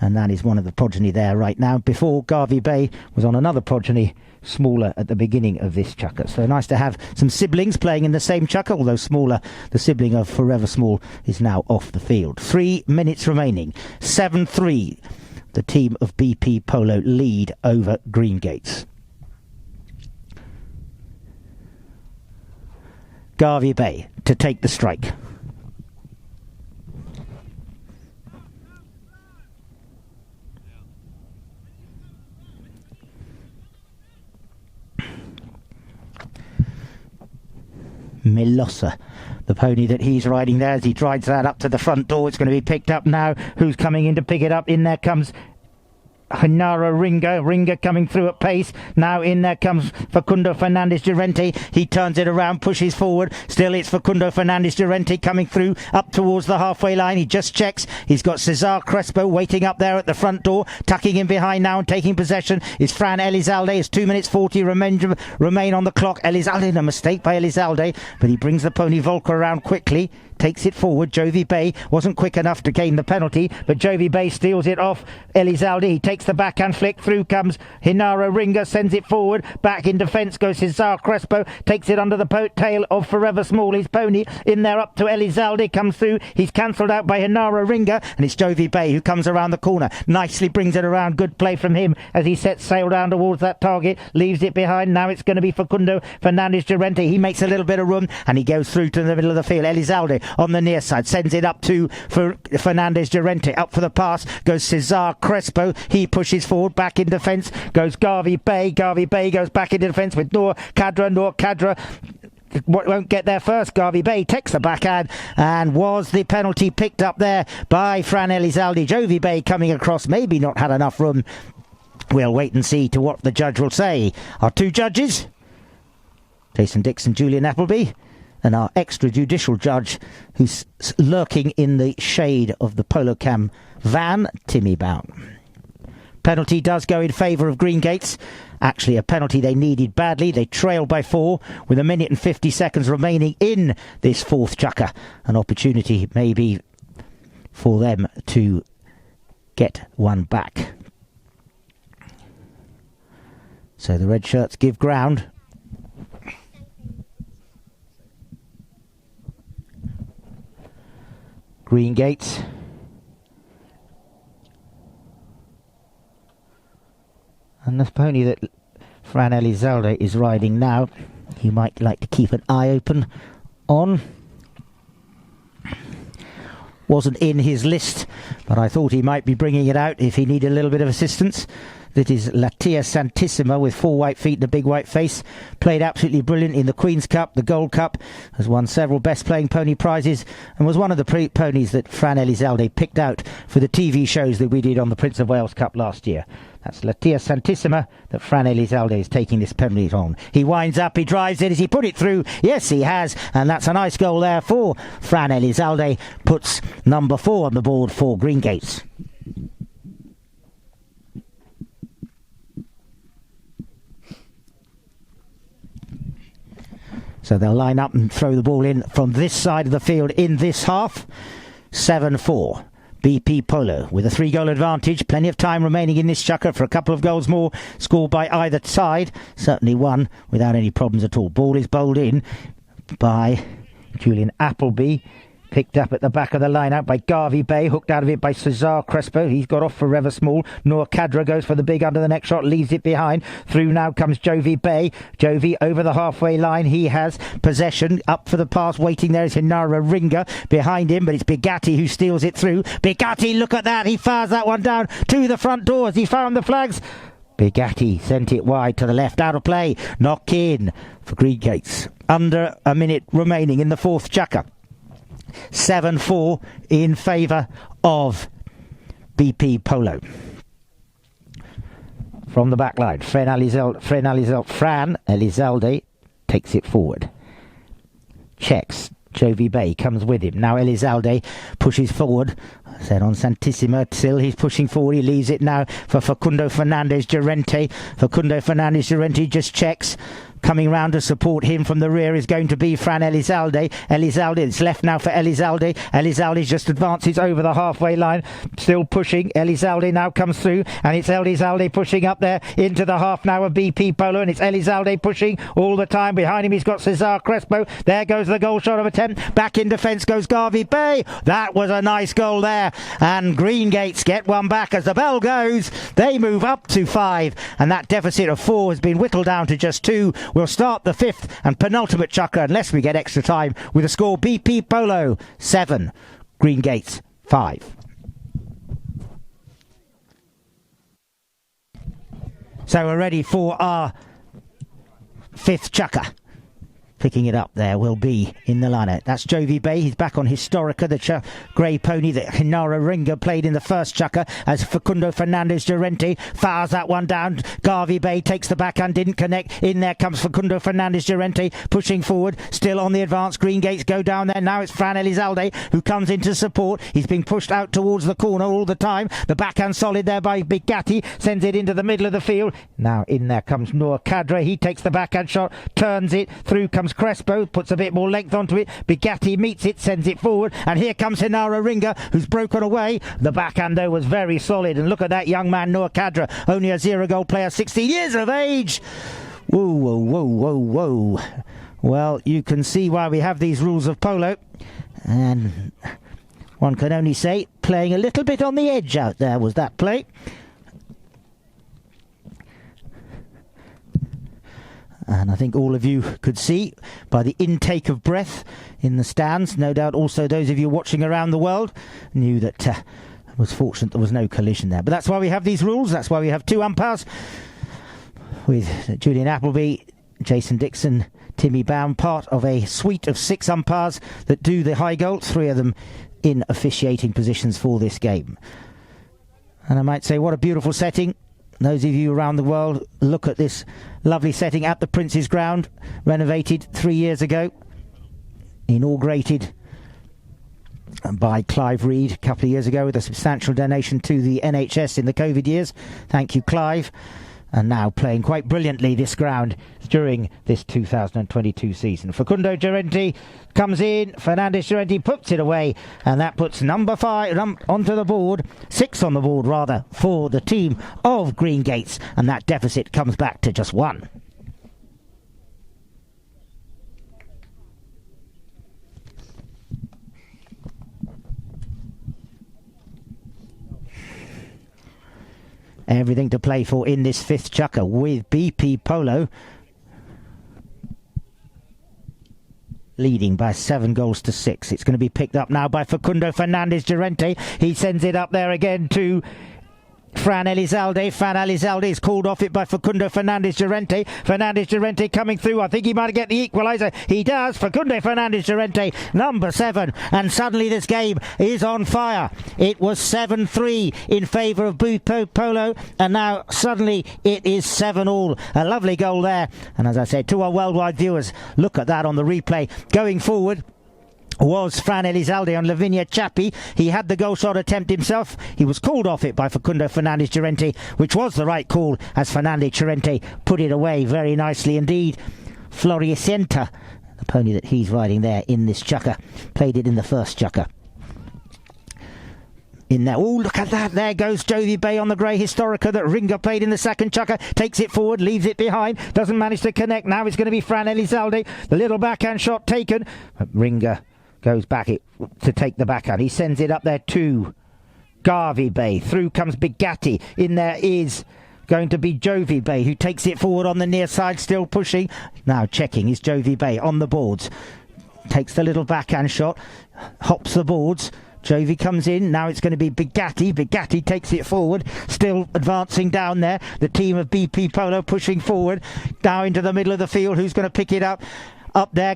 And that is one of the progeny there right now. Before, Garvey Bay was on another progeny, Smaller, at the beginning of this chukker. So nice to have some siblings playing in the same chukker, although Smaller, the sibling of Forever Small, is now off the field. 3 minutes remaining. 7-3. The team of BP Polo lead over Green Gates. Garvey Bay to take the strike. Melosa, the pony that he's riding there, as he drives that up to the front door. It's going to be picked up now. Who's coming in to pick it up? In there comes Hinara Ringa coming through at pace. Now in there comes Facundo Fernandez Durante. He turns it around, pushes forward. Still it's Facundo Fernandez Durante coming through up towards the halfway line. He just checks. He's got Cesar Crespo waiting up there at the front door. Tucking in behind now and taking possession is Fran Elizalde. It's 2 minutes 40 remain on the clock. Elizalde, a mistake by Elizalde, but he brings the pony Volca around quickly. Takes it forward. Jovi Bay wasn't quick enough to gain the penalty, but Jovi Bay steals it off Elizalde. He takes the backhand flick. Through comes Hinara Ringa, sends it forward. Back in defence goes Cesar Crespo. Takes it under the tail of Forever Small, his pony. In there up to Elizalde. Comes through. He's cancelled out by Hinara Ringa, and it's Jovi Bay who comes around the corner. Nicely brings it around. Good play from him as he sets sail down towards that target. Leaves it behind. Now it's going to be Facundo Fernandez Durante. He makes a little bit of room, and he goes through to the middle of the field. Elizalde on the near side, sends it up to Fernandez Durante. Up for the pass goes Cesar Crespo. He pushes forward. Back in defence goes Garvey Bay. Garvey Bay goes back into defence with Noor Cadra. Noor Cadra won't get there first. Garvey Bay takes the backhand, and was the penalty picked up there by Fran Elizalde. Jovi Bay coming across, maybe not had enough room. We'll wait and see to what the judge will say. Our 2 judges, Jason Dixon, Julian Appleby, and our extrajudicial judge, who's lurking in the shade of the Polo Cam van, Timmy Bown. Penalty does go in favour of Green Gates. Actually, a penalty they needed badly. They trailed by 4 with 1 minute and 50 seconds remaining in this 4th chukker. An opportunity maybe for them to get one back. So the red shirts give ground. Green Gates. And the pony that Fran Elizalde is riding now, you might like to keep an eye open on. Wasn't in his list, but I thought he might be bringing it out if he needed a little bit of assistance. that is Latia Santissima with 4 white feet and a big white face. Played absolutely brilliant in the Queen's Cup, the Gold Cup, has won several best playing pony prizes, and was one of the ponies that Fran Elizalde picked out for the TV shows that we did on the Prince of Wales Cup last year. That's Latia Santissima that Fran Elizalde is taking this pony on. He winds up, he drives it. Has he put it through? Yes, he has. And that's a nice goal there for Fran Elizalde. Puts number 4 on the board for Greengates. So they'll line up and throw the ball in from this side of the field in this half. 7-4. BP Polo with a 3-goal advantage. Plenty of time remaining in this chukker for a couple of goals more scored by either side. Certainly one without any problems at all. Ball is bowled in by Julian Appleby. Picked up at the back of the line-out by Garvey Bay. Hooked out of it by Cesar Crespo. He's got off forever small. Noor Kadra goes for the big under-the-neck shot. Leaves it behind. Through now comes Jovi Bay. Jovi over the halfway line. He has possession. Up for the pass. Waiting there is Hinara Ringa behind him. But it's Bigatti who steals it through. Bigatti, look at that. He fires that one down to the front door as he found the flags. Bigatti sent it wide to the left. Out of play. Knock in for Greengates. Under a minute remaining in the 4th chukker. 7-4 in favour of BP Polo. From the back line, Fran Elizalde takes it forward. Checks. Jovi Bay comes with him. Now Elizalde pushes forward. Said on Santissima still. He's pushing forward. He leaves it now for Facundo Fernandez Llorente. Facundo Fernandez Llorente just checks. Coming round to support him from the rear is going to be Fran Elizalde. Elizalde, it's left now for Elizalde. Elizalde just advances over the halfway line. Still pushing. Elizalde now comes through. And it's Elizalde pushing up there into the half now of BP Polo. And it's Elizalde pushing all the time. Behind him he's got Cesar Crespo. There goes the goal shot of attempt. Back in defence goes Garvey Bay. That was a nice goal there. And Greengates get one back as the bell goes. They move up to 5. And that deficit of 4 has been whittled down to just 2. We'll start the 5th and penultimate chukker unless we get extra time with a score BP Polo 7, Greengates 5. So we're ready for our 5th chukker. Picking it up there will be in the lineup. That's Jovi Bay. He's back on Historica, the grey pony that Hinara Ringa played in the first chukker as Facundo Fernandez Llorente fires that one down. Garvey Bay takes the backhand, didn't connect. In there comes Facundo Fernandez Llorente pushing forward, still on the advance. Greengates go down there. Now it's Fran Elizalde who comes into support. He's being pushed out towards the corner all the time. The backhand solid there by Bigatti, sends it into the middle of the field. Now in there comes Noor Kadra. He takes the backhand shot, turns it. Through comes Crespo, puts a bit more length onto it. Bigatti meets it, sends it forward, and here comes Hinara Ringa, who's broken away. The backhand though was very solid, and look at that young man Noor Kadra, only a 0-goal player, 16 years of age. Whoa, whoa, whoa, whoa, whoa. Well, you can see why we have these rules of polo, and one can only say playing a little bit on the edge out there was that play. And I think all of you could see by the intake of breath in the stands, no doubt also those of you watching around the world knew that was fortunate there was no collision there. But that's why we have these rules. That's why we have 2 umpires with Julian Appleby, Jason Dixon, Timmy Bown, part of a suite of 6 umpires that do the high goal, 3 of them in officiating positions for this game. And I might say, what a beautiful setting. Those of you around the world, look at this lovely setting at the Prince's Ground, renovated 3 years ago, inaugurated by Clive Reid a couple of years ago with a substantial donation to the NHS in the COVID years. Thank you, Clive. And now playing quite brilliantly this ground during this 2022 season. Facundo Llorente comes in, Fernandez Llorente puts it away, and that puts number 5 onto the board, 6 on the board rather, for the team of Greengates, and that deficit comes back to just 1. Everything to play for in this 5th chukker with BP Polo leading by 7-6. It's going to be picked up now by Facundo Fernandez Llorente. He sends it up there again to Fran Elizalde. Fran Elizalde is called off it by Facundo Fernandez Llorente. Fernandez Llorente coming through. I think he might get the equaliser. He does. Facundo Fernandez Llorente, number 7. And suddenly this game is on fire. It was 7-3 in favour of Polo, and now suddenly it is 7-all. A lovely goal there. And as I said to our worldwide viewers, look at that on the replay. Going forward was Fran Elizalde on Lavinia Chapi. He had the goal shot attempt himself. He was called off it by Facundo Fernandez Llorente, which was the right call, as Fernandez Llorente put it away very nicely indeed. Floricienta, the pony that he's riding there in this chukker, played it in the first chukker. In there, oh, look at that, there goes Jovi Bay on the grey Historica that Ringa played in the second chukker, takes it forward, leaves it behind, doesn't manage to connect. Now it's going to be Fran Elizalde, the little backhand shot taken, but Ringa goes back to take the backhand. He sends it up there to Garvey Bay. Through comes Bigatti. In there is going to be Jovi Bay, who takes it forward on the near side, still pushing. Now checking is Jovi Bay on the boards. Takes the little backhand shot, hops the boards. Jovi comes in. Now it's going to be Bigatti. Bigatti takes it forward, still advancing down there. The team of BP Polo pushing forward, now into the middle of the field. Who's going to pick it up? Up there,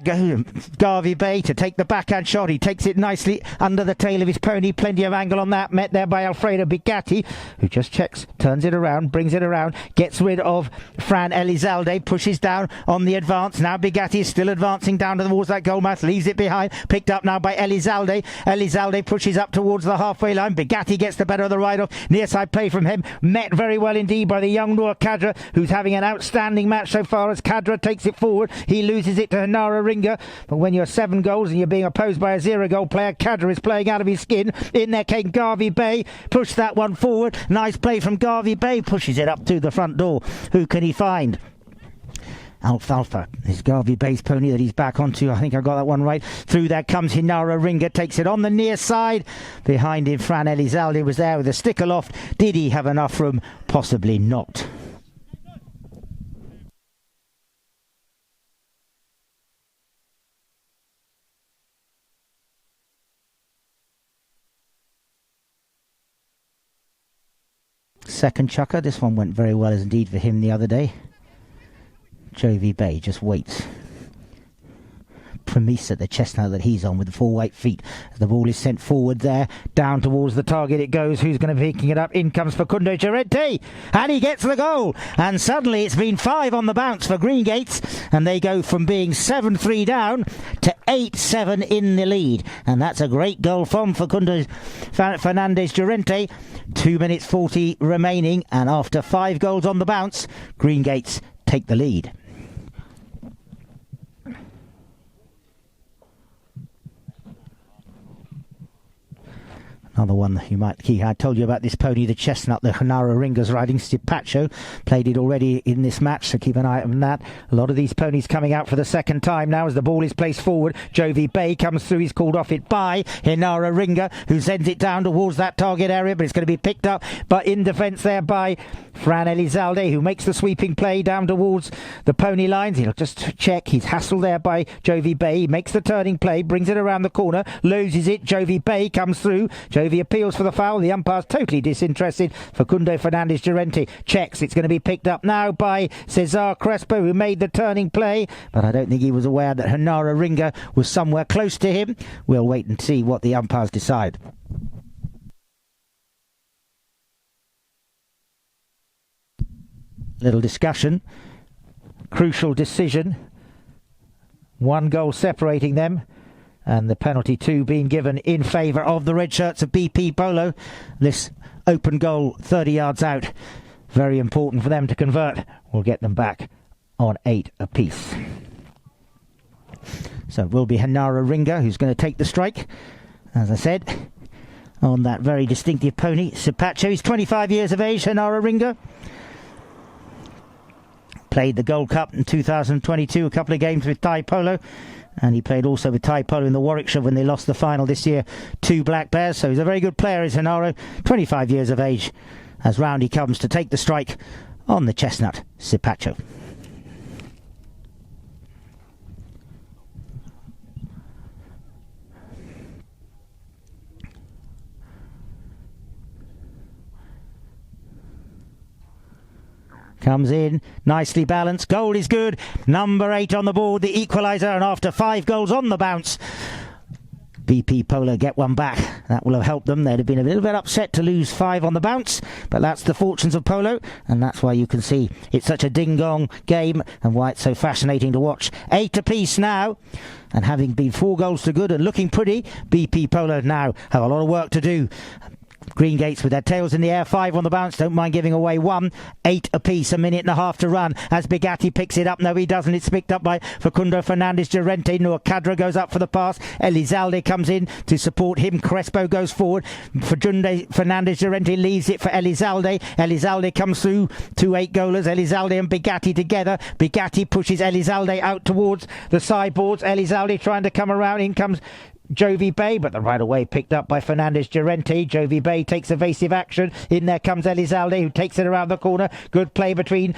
Garvey Bay to take the backhand shot. He takes it nicely under the tail of his pony. Plenty of angle on that. Met there by Alfredo Bigatti, who just checks, turns it around, brings it around, gets rid of Fran Elizalde, pushes down on the advance. Now Bigatti is still advancing down towards that goal mouth, leaves it behind. Picked up now by Elizalde. Elizalde pushes up towards the halfway line. Bigatti gets the better of the ride-off. Near side play from him. Met very well indeed by the young Noor Kadra, who's having an outstanding match so far as Kadra takes it forward. He loses it to Nara Ringa, but when you're 7 goals and you're being opposed by a 0-goal player, Kadra is playing out of his skin. In there came Garvey Bay, pushed that one forward. Nice play from Garvey Bay, pushes it up to the front door. Who can he find? Alfalfa is Garvey Bay's pony that he's back onto. I think I got that one right. Through there comes Hinara Ringa, takes it on the near side. Behind him, Fran Elizalde was there with a stick aloft. Did he have enough room? Possibly not. Second chukker. This one went very well as indeed for him the other day. Jovi Bay just waits. Premisa, the chestnut that he's on with the 4 white feet. The ball is sent forward there, down towards the target it goes. Who's going to be picking it up? In comes Facundo Llorente, and he gets the goal. And suddenly it's been 5 on the bounce for Greengates, and they go from being 7-3 down to 8-7 in the lead. And that's a great goal from Facundo Fernandez Llorente. 2 minutes 40 remaining, and after 5 goals on the bounce, Greengates take the lead. Another one you might key. I told you about this pony, the chestnut, the Hanara Ringa's riding. Stipacho played it already in this match, so keep an eye on that. A lot of these ponies coming out for the second time now as the ball is placed forward. Jovi Bay comes through. He's called off it by Hinara Ringa, who sends it down towards that target area, but it's going to be picked up but in defence there by Fran Elizalde, who makes the sweeping play down towards the pony lines. He'll just check. He's hassled there by Jovi Bay. He makes the turning play, brings it around the corner, loses it. Jovi Bay comes through. Jovi appeals for the foul. The umpire's totally disinterested. Facundo Fernandez Llorente checks. It's going to be picked up now by Cesar Crespo, who made the turning play, but I don't think he was aware that Hanara Ringa was somewhere close to him. We'll wait and see what the umpires decide. Little discussion. Crucial decision. 1 goal separating them, and the penalty 2 being given in favour of the red shirts of BP Polo. This open goal 30 yards out, very important for them to convert. We'll get them back on 8 apiece. So it will be Hanara Ringa who's going to take the strike, as I said, on that very distinctive pony, Sipacho. He's 25 years of age, Hanara Ringa. Played the Gold Cup in 2022, a couple of games with Thai Polo. And he played also with Thai Polo in the Warwickshire when they lost the final this year to Black Bears. So he's a very good player, is Hanaro. 25 years of age. As round he comes to take the strike on the chestnut, Sipacho. Comes in, nicely balanced. Goal is good. Number 8 on the board, the equaliser, and after 5 goals on the bounce, BP Polo get one back. That will have helped them. They'd have been a little bit upset to lose 5 on the bounce, but that's the fortunes of polo, and that's why you can see it's such a ding-dong game and why it's so fascinating to watch. 8 apiece now, and having been 4 goals to good and looking pretty, BP Polo now have a lot of work to do. Green Gates with their tails in the air, 5 on the bounce, don't mind giving away 1. 8 apiece, a minute and a half to run as Bugatti picks it up. No, he doesn't. It's picked up by Facundo Fernandez Llorente. Noah Cadra goes up for the pass. Elizalde comes in to support him. Crespo goes forward. Facundo Fernandez Llorente leaves it for Elizalde. Elizalde comes through. 2 8-goalers. Elizalde and Bugatti together. Bugatti pushes Elizalde out towards the sideboards. Elizalde trying to come around. In comes Jovi Bay, but the right away picked up by Fernandez Llorente. Jovi Bay takes evasive action. In there comes Elizalde, who takes it around the corner. Good play between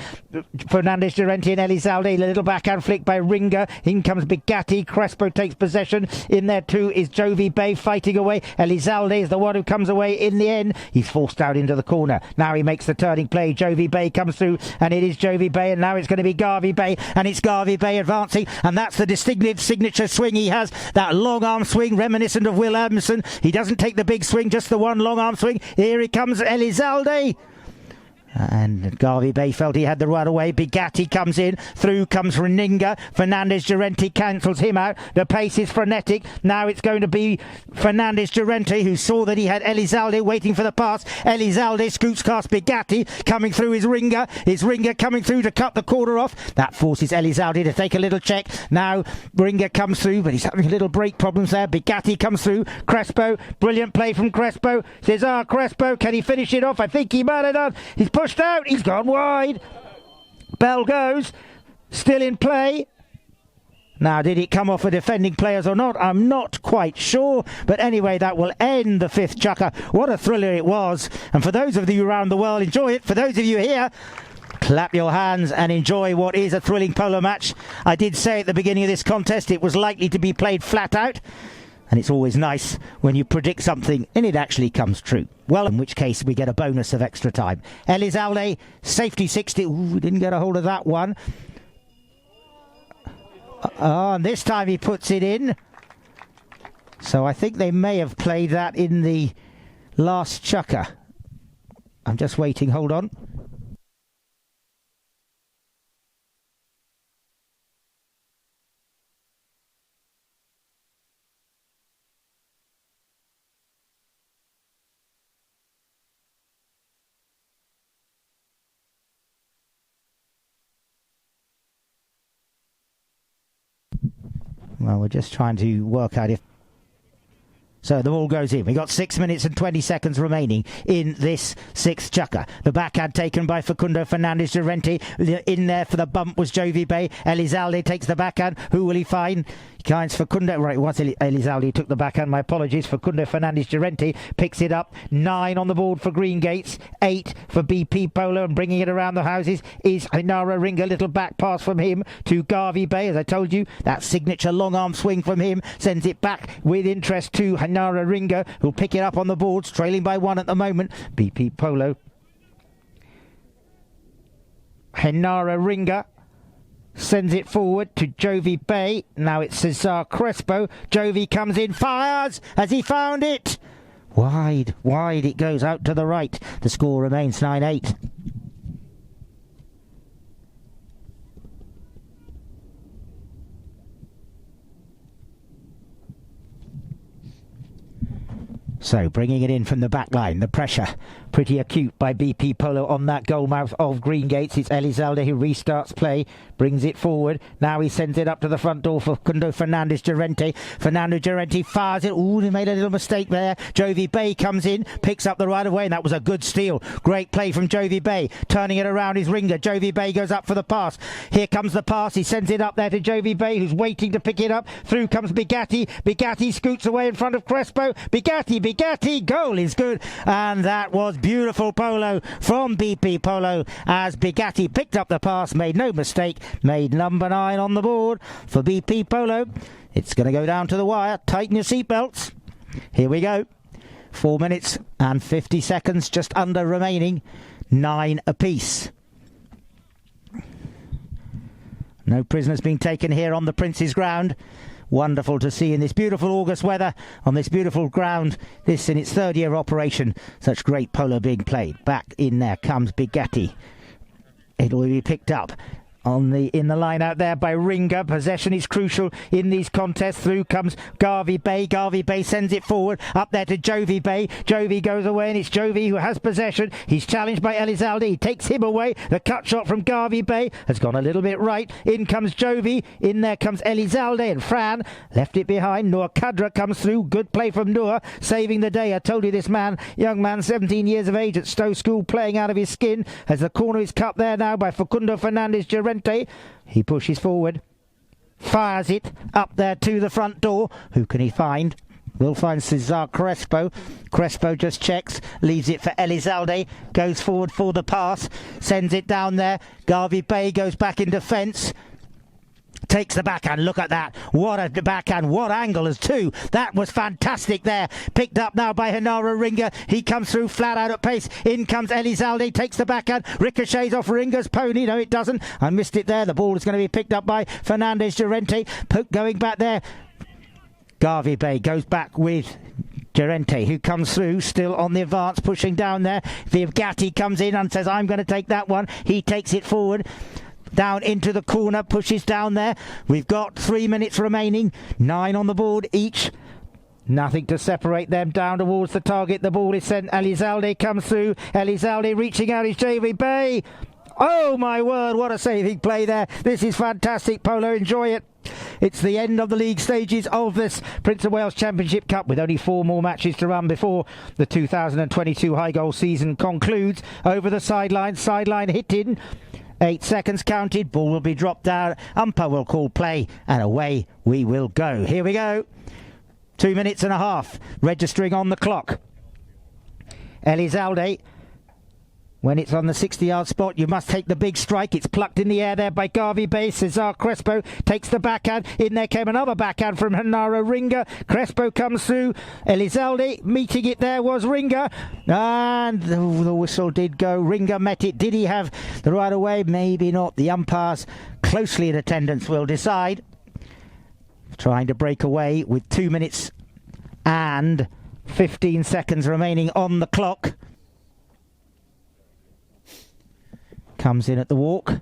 Fernandez Llorente and Elizalde. A little backhand flick by Ringa. In comes Bugatti. Crespo takes possession. In there too is Jovi Bay fighting away. Elizalde is the one who comes away in the end. He's forced out into the corner. Now he makes the turning play. Jovi Bay comes through, and it is Jovi Bay, and now it's going to be Garvey Bay, and it's Garvey Bay advancing, and that's the distinctive signature swing he has. That long arm swing reminiscent of Will Adamson. He doesn't take the big swing, just the one long arm swing. Here it comes Elizalde. And Garvey Bay felt he had the right away. Bugatti comes in. Through comes Reninga. Fernandez Llorente cancels him out. The pace is frenetic. Now it's going to be Fernandez Llorente, who saw that he had Elizalde waiting for the pass. Elizalde scoots past Bugatti. Coming through is Ringa. It's Ringa coming through to cut the corner off. That forces Elizalde to take a little check. Now Ringa comes through, but he's having a little brake problems there. Bugatti comes through. Crespo. Brilliant play from Crespo. Cesar Crespo. Can he finish it off? I think he might have done. He's pushed out, he's gone wide. Bell goes, still in play. Now, did it come off of defending players or not? I'm not quite sure. But anyway, that will end the 5th chukker. What a thriller it was. And for those of you around the world, enjoy it. For those of you here, clap your hands and enjoy what is a thrilling polo match. I did say at the beginning of this contest it was likely to be played flat out. And it's always nice when you predict something and it actually comes true. Well, in which case we get a bonus of extra time. Elizalde, safety 60. Ooh, didn't get a hold of that one. And this time he puts it in. So I think they may have played that in the last chukker. I'm just waiting. Hold on. Well, we're just trying to work out if... So the ball goes in. We've got 6 minutes and 20 seconds remaining in this 6th chukker. The backhand taken by Facundo Fernandez Llorente. In there for the bump was Jovi Bay. Elizalde takes the backhand. Who will he find? He finds Facundo. Right, once Elizalde who took the backhand. My apologies. Facundo Fernandez Llorente picks it up. 9 on the board for Green Gates. 8 for BP Polo, and bringing it around the houses is Hinara Ringa. Little back pass from him to Garvey Bay. As I told you, that signature long arm swing from him sends it back with interest to Hinara Ringa, who'll pick it up on the boards, trailing by 1 at the moment. BP Polo. Hinara Ringa sends it forward to Jovi Bay. Now it's Cesar Crespo. Jovi comes in, fires. Has he found it? Wide it goes out to the right. The score remains 9-8. So, bringing it in from the back line, the pressure pretty acute by BP Polo on that goal mouth of Green Gates. It's Elizalde who restarts play, brings it forward. Now he sends it up to the front door for Facundo Fernandez Llorente. Fernando Llorente fires it. Ooh, he made a little mistake there. Jovi Bay comes in, picks up the right of way, and that was a good steal. Great play from Jovi Bay. Turning it around is Ringa. Jovi Bay goes up for the pass. Here comes the pass. He sends it up there to Jovi Bay, who's waiting to pick it up. Through comes Bugatti. Bugatti scoots away in front of Crespo. Bugatti, goal is good. And that was beautiful polo from BP Polo as Bugatti picked up the pass, made no mistake, made number 9 on the board for BP Polo. It's going to go down to the wire. Tighten your seatbelts. Here we go. 4 minutes and 50 seconds just under remaining. 9 apiece. No prisoners being taken here on the Prince's ground. Wonderful to see in this beautiful August weather, on this beautiful ground, this in its third year operation, such great polo being played. Back in there comes Bigatti. It'll be picked up in the line out there by Ringer. Possession is crucial in these contests. Through comes Garvey Bay. Garvey Bay sends it forward up there to Jovi Bay. Jovi goes away, and it's Jovi who has possession. He's challenged by Elizalde. He takes him away. The cut shot from Garvey Bay has gone a little bit right. In comes Jovi. In there comes Elizalde, and Fran left it behind. Noor Kadra comes through. Good play from Noor, saving the day. I told you this man, young man, 17 years of age at Stowe School, playing out of his skin, as the corner is cut there now by Facundo Fernandez Llorente. He pushes forward, fires it up there to the front door. Who can he find? We'll find Cesar Crespo. Crespo just checks, leaves it for Elizalde, goes forward for the pass, sends it down there. Garvey Bay goes back in defence. Takes the backhand. Look at that. What a backhand. What angle as two. That was fantastic there. Picked up now by Henara Ringer. He comes through flat out at pace. In comes Elizalde. Takes the backhand. Ricochets off Ringer's pony. No, it doesn't. I missed it there. The ball is going to be picked up by Fernandez Llorente. Going back there. Garvey Bay goes back with Llorente, who comes through, still on the advance, pushing down there. Bigatti comes in and says, I'm going to take that one. He takes it forward. Down into the corner, pushes down there. We've got 3 minutes remaining. 9 on the board each. Nothing to separate them down towards the target. The ball is sent. Elizalde comes through. Elizalde reaching out is Jovi Bay. Oh my word, what a saving play there. This is fantastic, Polo. Enjoy it. It's the end of the league stages of this Prince of Wales Championship Cup, with only 4 more matches to run before the 2022 high goal season concludes. Over the sideline hit in. 8 seconds counted. Ball will be dropped down. Umpire will call play, and away we will go. Here we go. 2 minutes and a half. Registering on the clock. Elizalde. When it's on the 60-yard spot, you must take the big strike. It's plucked in the air there by Garvey Bay. Cesar Crespo takes the backhand. In there came another backhand from Henara Ringer. Crespo comes through. Elizalde meeting it there was Ringer. And the whistle did go. Ringer met it. Did he have the right of way? Maybe not. The umpires closely in attendance will decide. Trying to break away with 2 minutes and 15 seconds remaining on the clock. Comes in at the walk,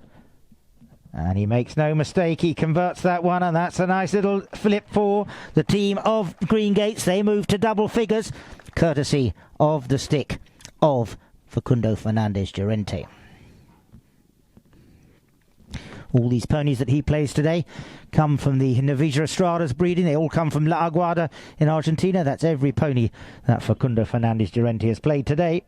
and he makes no mistake. He converts that one, and that's a nice little flip for the team of Green Gates. They move to double figures, courtesy of the stick of Facundo Fernandez Llorente. All these ponies that he plays today come from the Navija Estrada's breeding. They all come from La Aguada in Argentina. That's every pony that Facundo Fernandez Llorente has played today.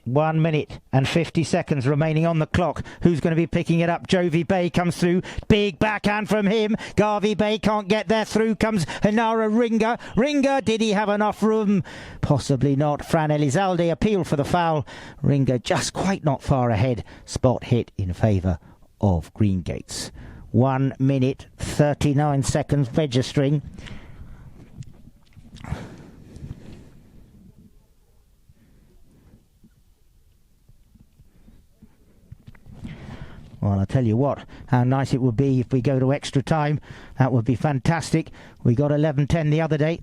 1 minute and 50 seconds remaining on the clock. Who's going to be picking it up? Jovi Bay comes through. Big backhand from him. Garvey Bay can't get there. Through comes Henara Ringer. Ringer, did he have enough room? Possibly not. Fran Elizalde appealed for the foul. Ringer just quite not far ahead. Spot hit in favour of Green Gates. 1 minute 39 seconds registering. Well, I'll tell you what, how nice it would be if we go to extra time. That would be fantastic. We got 11:10 the other day.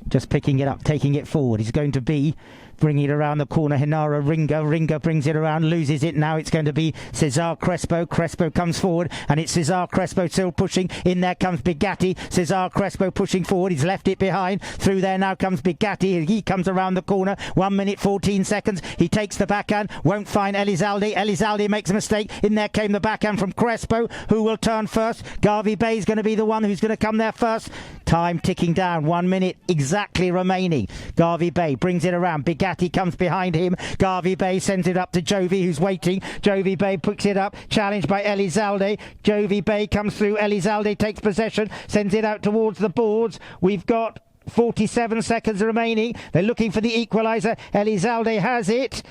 Just picking it up, taking it forward. He's going to be bringing it around the corner. Henara Ringer. Ringer brings it around, loses it. Now it's going to be Cesar Crespo. Crespo comes forward, and it's Cesar Crespo still pushing. In there comes Bigatti. Cesar Crespo pushing forward. He's left it behind. Through there now comes Bigatti. He comes around the corner. 1 minute 14 seconds. He takes the backhand. Won't find Elizalde. Elizalde makes a mistake. In there came the backhand from Crespo. Who will turn first? Garvey Bay is going to be the one who's going to come there first. Time ticking down. 1 minute exactly remaining. Garvey Bay brings it around. Bigatti comes behind him. Garvey Bay sends it up to Jovi, who's waiting. Jovi Bay picks it up. Challenged by Elizalde. Jovi Bay comes through. Elizalde takes possession. Sends it out towards the boards. We've got 47 seconds remaining. They're looking for the equaliser. Elizalde has it.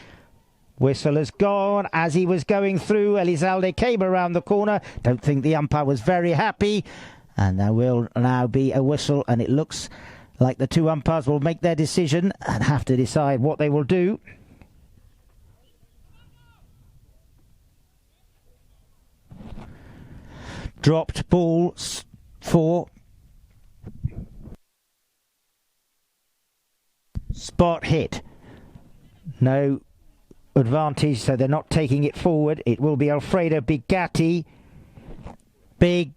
Whistle has gone as he was going through. Elizalde came around the corner. Don't think the umpire was very happy. And there will now be a whistle, and it looks like the two umpires will make their decision and have to decide what they will do. Dropped ball for spot hit. No advantage, so they're not taking it forward. It will be Alfredo Bigatti. Big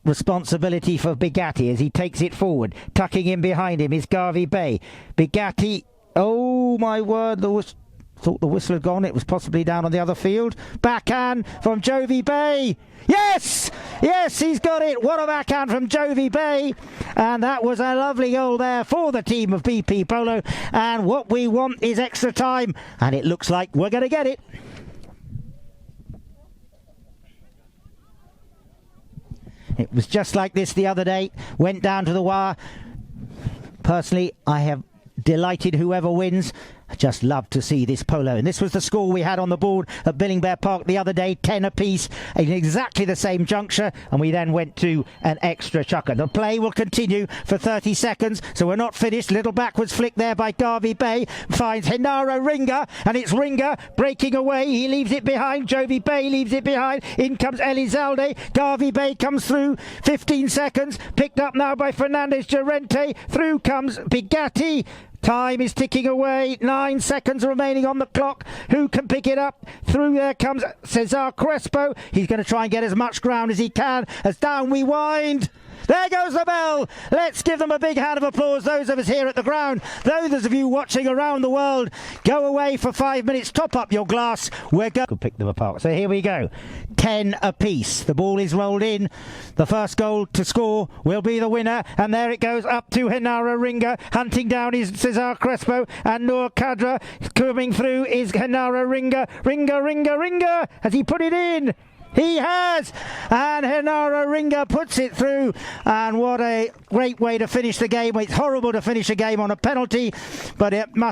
responsibility for Bigatti as he takes it forward. Tucking in behind him is Garvey Bay. Bigatti, oh my word, thought the whistle had gone. It was possibly down on the other field. Backhand from Jovi Bay. Yes! Yes, he's got it. What a backhand from Jovi Bay. And that was a lovely goal there for the team of BP Polo. And what we want is extra time. And it looks like we're going to get it. It was just like this the other day. Went down to the wire. Personally, I have delighted whoever wins. I just love to see this polo. And this was the score we had on the board at Billingbear Park the other day, 10 apiece, in exactly the same juncture, and we then went to an extra chukker. The play will continue for 30 seconds, so we're not finished. Little backwards flick there by Garvey Bay, finds Henaro Ringa, and it's Ringa breaking away. He leaves it behind. Jovi Bay leaves it behind. In comes Elizalde. Garvey Bay comes through. 15 seconds, picked up now by Fernandez Llorente. Through comes Bigatti. Time is ticking away. 9 seconds remaining on the clock. Who can pick it up? Through there comes Cesar Crespo. He's going to try and get as much ground as he can as down we wind. There goes the bell. Let's give them a big hand of applause, those of us here at the ground. Those of you watching around the world, go away for 5 minutes, top up your glass. We're going to pick them apart. So here we go. 10 apiece. The ball is rolled in. The first goal to score will be the winner. And there it goes up to Henaro Ringa. Hunting down is Cesar Crespo and Noor Kadra. Coming through is Henaro Ringa. Ringa. Has he put it in? He has, and Henaro Ringa puts it through, and what a great way to finish the game. It's horrible to finish a game on a penalty, but it must